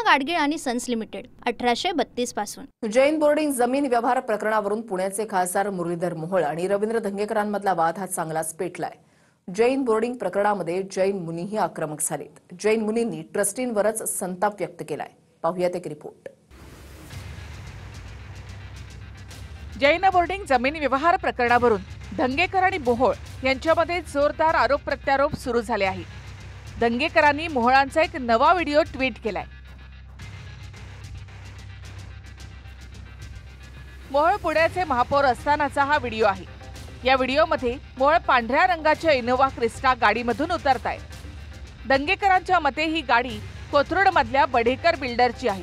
गाडगीळ आणि sons limited 1832 पासून। Jain boarding जमीन व्यवहार प्रकरणावरून पुण्याचे खासदार मुरलीधर मोहोळ आणि रवींद्र धंगेकरांमधला वाद हा चांगलाच पेटलाय। जैन बोर्डिंग प्रकरणामध्ये जैन मुनीही आक्रमक झालेत। जैन मुनींनी ट्रस्टींवरच संताप व्यक्त केलाय। पाहूयात एक रिपोर्ट। जैन बोर्डिंग जमीन व्यवहार प्रकरणावरून धंगेकर आणि मोहोळ यांच्यामध्ये जोरदार आरोप प्रत्यारोप सुरू झाले आहे। धंगेकरांनी मोहोळांचा एक नवा व्हिडिओ ट्विट केलाय। मोहोळ पुण्याचे महापौर असतानाचा हा व्हिडिओ आहे। या व्हिडिओमध्ये मोहोळ पांढऱ्या रंगाच्या इनोव्हा क्रिस्टा गाडीमधून उतरतायत। धंगेकरांच्या मते ही गाडी कोथरूडमधल्या बडेकर बिल्डरची आहे।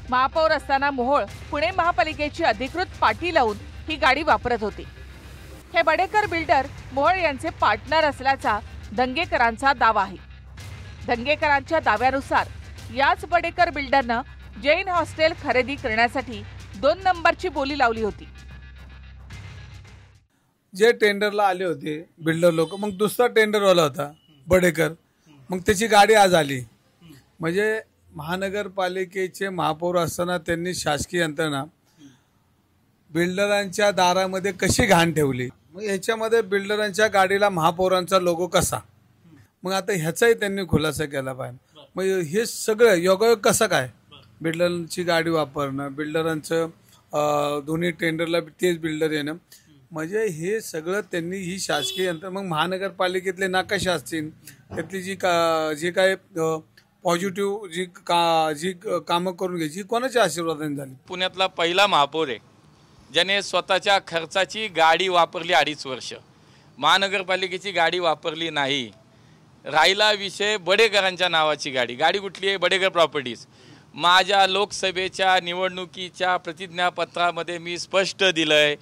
महापौर असताना मोहोळ पुणे महापालिकेची अधिकृत पाटी लावून ही गाडी वापरत होते। हे बडेकर बिल्डर मोहोळ यांचे पार्टनर असल्याचा धंगेकरांचा दावा आहे। धंगेकरांच्या दाव्यानुसार याच बडेकर बिल्डरनं जैन हॉस्टेल खरेदी करण्यासाठी 2 नंबरची बोली लावली होती। जे टेंडरला आले होते बिल्डर लोक, मग दुसरा टेंडरवाला होता बडेकर, मग त्याची गाडी आज आली। म्हणजे महानगरपालिकेचे महापौर असताना त्यांनी शासकीय यंत्रणा बिल्डरांच्या दारामध्ये कशी घाण ठेवली, मग ह्याच्यामध्ये बिल्डरांच्या गाडीला महापौरांचा लोगो कसा, मग आता ह्याचाही त्यांनी खुलासा केला पाहिजे। मग हे सगळं योगायोग कसं काय, बिल्डरांची गाडी वापरणं, बिल्डरांचं दोन्ही टेंडरला तेच बिल्डर येणं, म्हणजे हे सगळं त्यांनी ही शासकीय यंत्रणा, मग महानगरपालिकेतले नकाशे असतील त्यातली जी काय पॉझिटिव्ह जी कामं करून घ्यायची कोणाच्या आशीर्वादाने झाली। पुण्यातला पहिला महापौर आहे ज्याने स्वतःच्या खर्चाची गाडी वापरली 2.5 वर्ष, महानगरपालिकेची गाडी वापरली नाही। राहिला विषय बडेकरांच्या नावाची गाडी कुठली आहे, बडेकर प्रॉपर्टीज। माझ्या लोकसभेच्या निवडणुकीच्या प्रतिज्ञापत्रामध्ये मी स्पष्ट दिलंय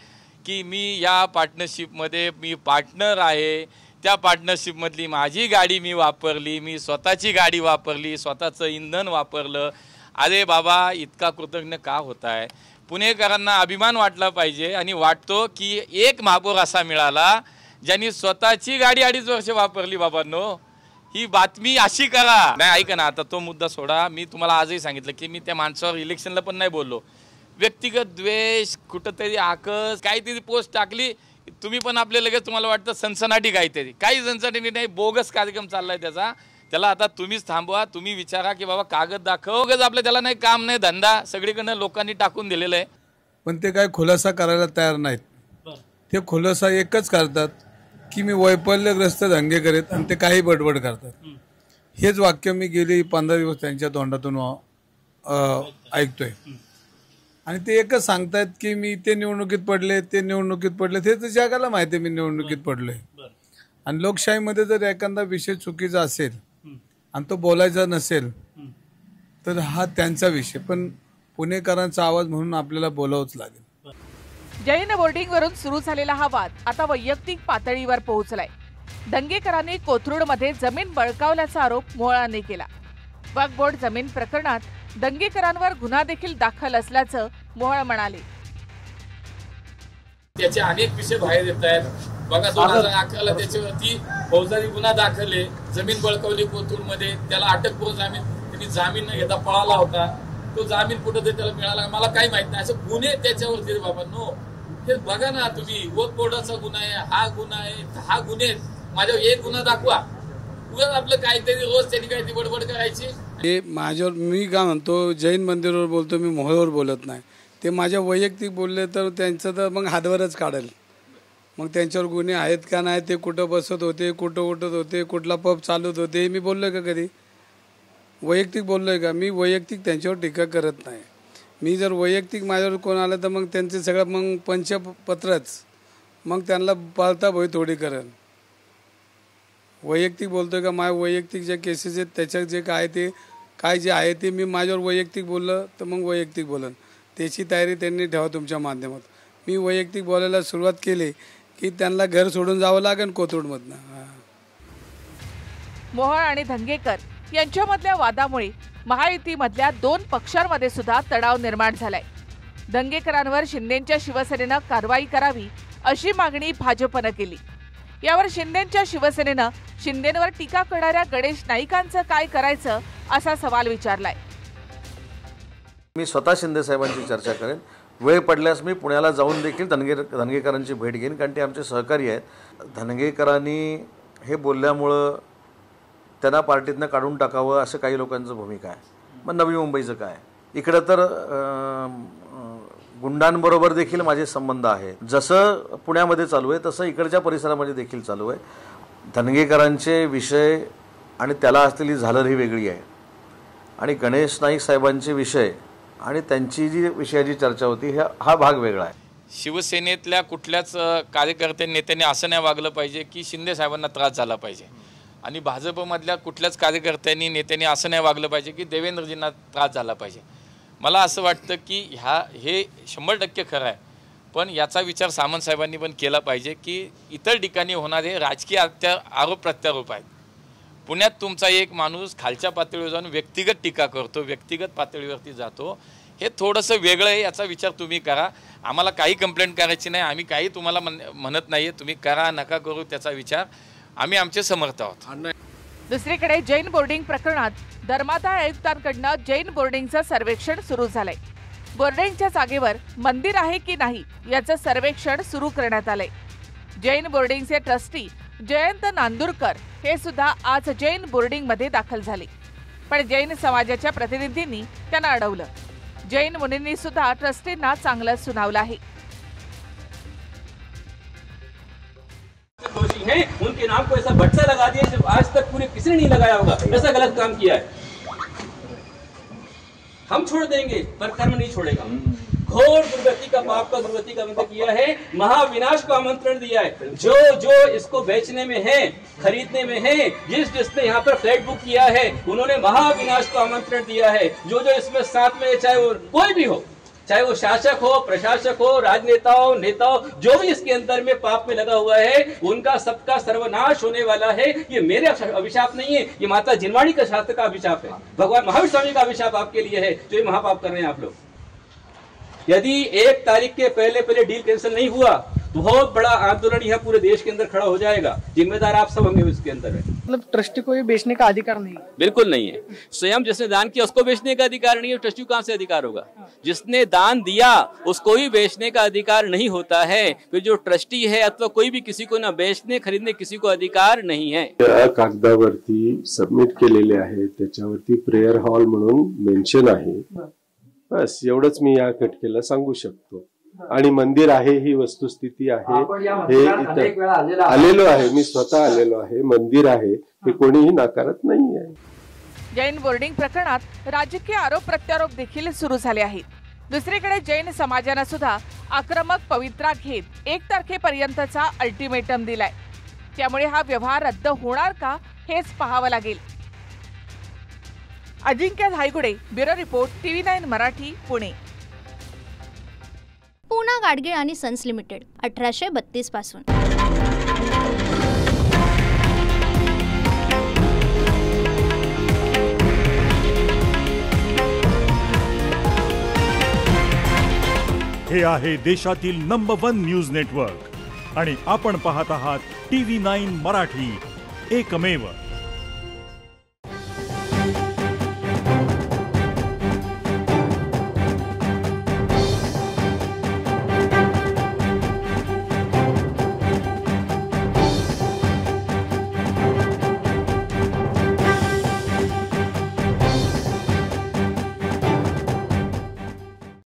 की मी या पार्टनरशिपमध्ये मी पार्टनर आहे। त्या पार्टनरशिपमधली माझी गाडी मी वापरली, मी स्वतःची गाडी वापरली, स्वतःचं इंधन वापरलं। अरे बाबा, इतका कृतज्ञ का होताय? पुणेकरांना अभिमान वाटला पाहिजे आणि वाटतो की एक महापौर असा मिळाला ज्यांनी स्वतःची गाडी 2.5 वर्ष वापरली। बाबांनो, ही बातमी अशी करा नाही। ऐका ना, आता तो मुद्दा सोडा। मी तुम्हाला आजही सांगितलं की मी त्या माणसावर इलेक्शनला पण नाही बोललो। व्यक्तिगत द्वेष, कुठंतरी आकस, काहीतरी पोस्ट टाकली, तुम्ही पण आपले लगेच तुम्हाला वाटतं सनसनाटी काहीतरी, काही सनसनाटी नाही, बोगस कार्यक्रम चाललाय त्याला आता तुम्हीच थांबवा। तुम्ही विचारा की बाबा कागद दाखव, आपलं त्याला नाही काम नाही धंदा, सगळीकडनं लोकांनी टाकून दिलेलं आहे। पण ते काय खुलासा करायला तयार नाहीत। ते खुलासा एकच करतात की मी वैफल्यग्रस्त धंगेकर आहेत आणि ते काही बडबड करतात। हेच वाक्य मी गेली 15 दिवस त्यांच्या तोंडातून ऐकतोय आणि ते एकच सांगतायत की मी ते निवडणुकीत पडले, ते निवडणुकीत पडले। ते तर जगाला माहिती आहे मी निवडणुकीत पडलोय। आणि लोकशाहीमध्ये जर एखादा विषय चुकीचा असेल आणि तो बोलायचा नसेल तर हा त्यांचा विषय, पण पुणेकरांचा आवाज म्हणून आपल्याला बोलावंच लागेल। जैन बोर्डिंगवरून सुरू झालेला हा वाद आता वैयक्तिक पातळीवर पोहोचलाय। धंगेकरांनी कोथरूडमध्ये जमीन बळकावल्याचा आरोप मोहोळांनी केला। वक्फ बोर्ड जमीन प्रकरणात धंगेकरांवर गुन्हा देखील दाखल असल्याचं मोहोळ म्हणाले। त्याचे अनेक विषय बाहेर येत आहेत बघा। 2011ला त्याच्यावरती फौजदारी गुन्हा दाखल आहे, जमीन बळकावली कोथरूडमध्ये, त्याला अटकपूर्व जामीन, त्यांनी जामीन न घेता पळाला होता। तो जामीन कुठं त्याला मिळाला मला काही माहित नाही। असे गुन्हे त्याच्यावरती बाबांनो, हे बघा ना तुम्ही, वक्फ बोर्डाचा गुन्हा आहे, हा गुन्हा आहे, 10 गुन्हे, माझ्यावर एक गुन्हा दाखवा। उगाच आपलं काहीतरी रोज त्यांनी काहीतरी बडबड करायची। हे माझ्यावर, मी काय म्हणतो जैन मंदिरावर बोलतो, मी मोहोळवर बोलत नाही। ते माझ्या वैयक्तिक बोलले तर त्यांचं तर मग हातवरच काढेल। मग त्यांच्यावर गुन्हे आहेत का नाही, ते कुठं बसत होते, कुठं उठत होते, कुठला पब चालवत होते, मी बोललोय का कधी? वैयक्तिक बोललोय का? मी वैयक्तिक त्यांच्यावर टीका करत नाही। मी जर वैयक्तिक माझ्यावर कोण आलं तर मग त्यांचे सगळं मग पंचपत्रच, मग त्यांना पाळता भोय थोडी करेल। वैयक्तिक बोलतोय का? माझ्या वैयक्तिक ज्या केसेस आहेत त्याच्यात जे काय जे आहे ते मी माझ्यावर वैयक्तिक बोललं तर मग वैयक्तिक बोलन, त्याची तयारी त्यांनी ठेवा तुमच्या माध्यमात। मी वैयक्तिक बोलायला सुरुवात केली की त्यांना घर सोडून जावं लागेल कोथरूडमधनं। मोहोळ आणि धंगेकर यांच्यामधल्या वादामुळे महायुतीमधल्या 2 पक्षांमध्ये सुद्धा तणाव निर्माण झालाय। धंगेकरांवर शिंदेंच्या शिवसेनेनं कारवाई करावी अशी मागणी भाजपनं केली। यावर शिंदेंच्या शिवसेनेनं शिंदेंवर टीका करणाऱ्या गणेश नाईकांचं काय करायचं असा सवाल विचारलाय। मी स्वतः शिंदे साहेबांची चर्चा करेन. वेळ पडल्यास मी पुण्याला जाऊन देखील धनगेकरांची भेट घेईन, कारण ते आमचे सहकारी आहेत. धनगेकरांनी हे बोलल्यामुळं त्यांना पार्टीतनं काढून टाकावं असं काही लोकांचं भूमिका आहे. मग नवी मुंबईचं काय? इकडं तर गुंडांबरोबर देखील माझे संबंध आहेत. जसं पुण्यामध्ये चालू आहे तसं इकडच्या परिसरामध्ये देखील चालू आहे. धनगेकरांचे विषय आणि त्याला असलेली झालर ही वेगळी आहे, आणि गणेश नाईक साहेबांचे विषय आणि त्यांची जी विषयाची चर्चा होती हा भाग वेगळा आहे. शिवसेनेतल्या कुठल्याच कार्यकर्ते नेत्यांनी असं नाही वागलं पाहिजे की शिंदे साहेबांना त्रास झाला पाहिजे, आणि भाजपमधल्या कुठल्याच कार्यकर्त्यांनी नेत्यांनी असं नाही वागलं पाहिजे की देवेंद्रजींना त्रास झाला पाहिजे. मला असं वाटतं की हे 100% खरं आहे, पण याचा विचार सामंत साहेबांनी पण केला पाहिजे की इतर ठिकाणी होणारे राजकीय आरोप प्रत्यारोप आहेत. पुण्यात तुमचा एक माणूस खालच्या पातळीवर जाऊन व्यक्तिगत टीका करतो, व्यक्तिगत पातळीवरती जातो, हे थोडंसं वेगळं आहे. याचा विचार तुम्ही करा. आम्हाला काही कंप्लेंट करायची नाही, आम्ही काही तुम्हाला म्हणत नाही आहे, तुम्ही करा नका करू त्याचा विचार, आम्ही आमचे समर्थ आहोत. दुसरीकडे जैन बोर्डिंग प्रकरणात धर्मादाय आयुक्तांकडून जैन बोर्डिंगचं सर्वेक्षण सुरू झालंय. बोर्डिंगच्या जागेवर मंदिर आहे की नाही याचं सर्वेक्षण सुरू करण्यात आलंय. जैन बोर्डिंगचे ट्रस्टी जयंत नांदुरकर हे सुद्धा आज जैन बोर्डिंगमध्ये दाखल झाले, पण जैन समाजाच्या प्रतिनिधींनी त्यांना अडवलं. जैन मुनींनी सुद्धा ट्रस्टींना चांगलं सुनावलं आहे. दोषी हैं, उनके नाम को ऐसा बच्चा लगा दिया जो आज तक पूरे किसी ने नहीं लगाया होगा. ऐसा गलत काम किया है. हम छोड़ देंगे पर कर्म नहीं छोड़ेगा. घोर दुर्गति का पाप का दुर्गति का बंद किया है, महाविनाश को आमंत्रण दिया है. जो इसको बेचने में है, खरीदने में है, जिसने यहाँ पर फ्लैट बुक किया है उन्होंने महाविनाश को आमंत्रण दिया है. जो इसमें साथ में, चाहे वो कोई भी हो, चाहे वो शासक हो, प्रशासक हो, राजनेता हो, नेता हो, जो भी इसके अंदर में पाप में लगा हुआ है उनका सबका सर्वनाश होने वाला है. ये मेरे अभिशाप नहीं है, ये माता जिनवाणी का शास्त्र का अभिशाप है, भगवान महावीर स्वामी का अभिशाप आपके लिए है जो ये महापाप कर रहे हैं आप लोग. यदि 1 तारीख के पहले डील कैंसिल नहीं हुआ तो बहुत बड़ा आंदोलन यह पूरे देश के अंदर खड़ा हो जाएगा. जिम्मेदार आप सब होंगे इसके अंदर. मतलब ट्रस्टी को ये बेचने का अधिकार नहीं? बिल्कुल नहीं है. स्वयं जिसने दान किया उसको बेचने का अधिकार नहीं है, ट्रस्टी को कहां से अधिकार होगा? जिसने दान दिया उसको ही बेचने का अधिकार नहीं होता है. फिर जो ट्रस्टी है अथवा कोई भी किसी को ना बेचने खरीदने किसी को अधिकार नहीं है. कागदावरती सबमिट केलेले आहे, त्याच्यावरती प्रेयर हॉल म्हणून मेन्शन आहे. बस एवढंच मी या खटकेला सांगू शकतो. आणि मंदिर आहे ही वस्तुस्थिती आहे, हे इथं आलेलो आहे, मी स्वतः आलेलो आहे. मंदिर आहे हे कोणीही नाकारत नाही आहे. जैन बोर्डिंग प्रकरणात राजकीय आरोप प्रत्यारोप देखील सुरू झाले आहेत. दुसरीकडे जैन समाजानं सुद्धा आक्रमक पवित्रा घेत 1 तारखेपर्यंतचा अल्टिमेटम दिलाय. त्यामुळे हा व्यवहार रद्द होणार का हेच पाहावं लागेल. Ajinkya Dhaygude, bureau report, TV9 Marathi, Pune. Poona Gadgil आणि सन्स लिमिटेड 1832 पासून. हे आहे देशातील नंबर 1 न्यूज नेटवर्क आणि आपण पाहत आहात TV9 मराठी, एकमेव.